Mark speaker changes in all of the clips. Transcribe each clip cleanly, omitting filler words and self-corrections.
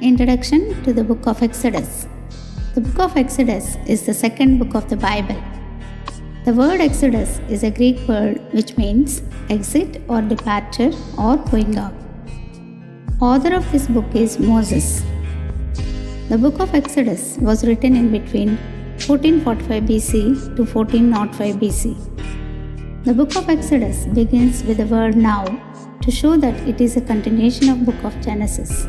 Speaker 1: Introduction to the Book of Exodus. The Book of Exodus is the second book of the Bible. The word Exodus is a Greek word which means exit or departure or going out. Author of this book is Moses. The book of Exodus was written in between 1445 BC to 1405 BC. The book of Exodus begins with the word now to show that it is a continuation of book of Genesis.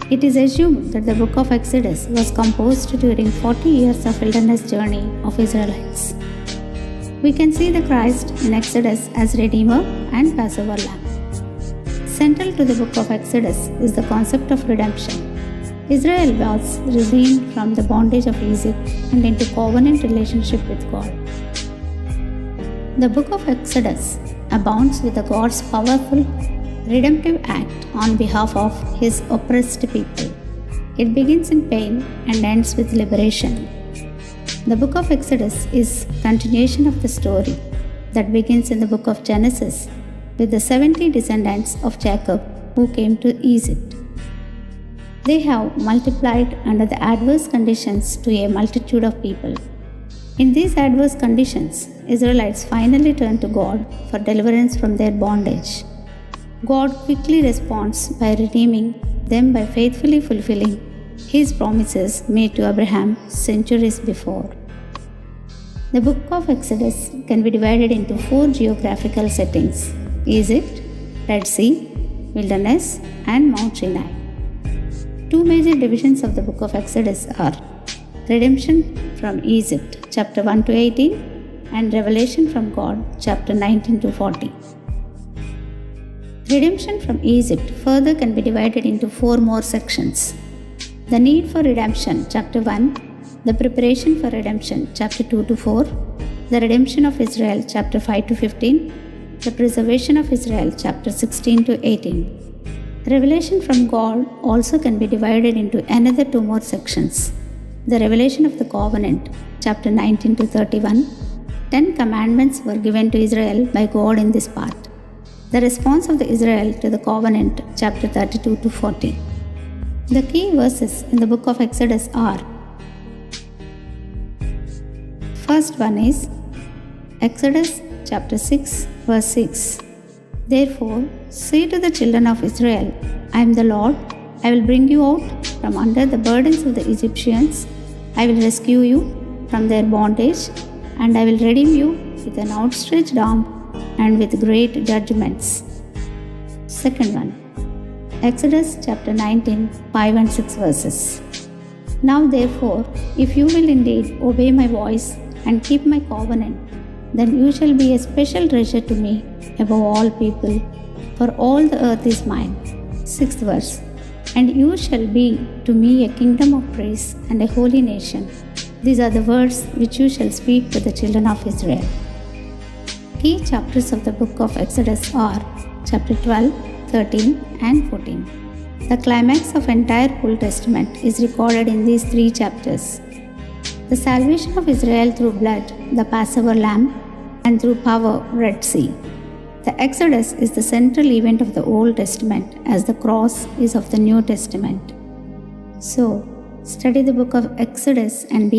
Speaker 1: It is assumed that the book of Exodus was composed during 40 years of wilderness journey of Israelites. We can see the Christ in Exodus as Redeemer and Passover Lamb. Central to the book of Exodus is the concept of redemption. Israel was redeemed from the bondage of Egypt and into covenant relationship with God. The book of Exodus abounds with God's powerful redemptive act on behalf of His oppressed people. It begins in pain and ends with liberation. The book of Exodus is continuation of the story that begins in the book of Genesis with the 70 descendants of Jacob who came to Egypt. They have multiplied under the adverse conditions to a multitude of people. In these adverse conditions, Israelites finally turn to God for deliverance from their bondage. God quickly responds by redeeming them by faithfully fulfilling His promises made to Abraham centuries before. The book of Exodus can be divided into 4 geographical settings: Egypt, Red Sea, Wilderness, and Mount Sinai. 2 major divisions of the book of Exodus are Redemption from Egypt, chapter 1 to 18, and Revelation from God, chapter 19 to 40. Redemption from Egypt further can be divided into 4 more sections. The need for redemption, chapter 1, the preparation for redemption, chapter 2 to 4, the redemption of Israel, chapter 5 to 15, the preservation of Israel, chapter 16 to 18. Revelation from God also can be divided into another 2 more sections. The revelation of the covenant, chapter 19 to 31. 10 commandments were given to Israel by God in this part. The response of the Israel to the covenant, chapter 32 to 40. The key verses in the book of Exodus are: first one is Exodus chapter 6 verse 6. Therefore, say to the children of Israel, I am the Lord, I will bring you out from under the burdens of the Egyptians, I will rescue you from their bondage, and I will redeem you with an outstretched arm and with great judgments. Second one, Exodus chapter 19, 5 and 6 verses. Now therefore, if you will indeed obey my voice and keep my covenant, then you shall be a special treasure to me above all people, for all the earth is mine. Sixth verse, and you shall be to me a kingdom of praise and a holy nation. These are the words which you shall speak to the children of Israel. Key chapters of the book of Exodus are chapter 12, 13 and 14. The climax of entire Old Testament is recorded in these 3 chapters. The salvation of Israel through blood, the Passover lamb, and through power, Red Sea. The Exodus is the central event of the Old Testament as the cross is of the New Testament. So, study the book of Exodus and be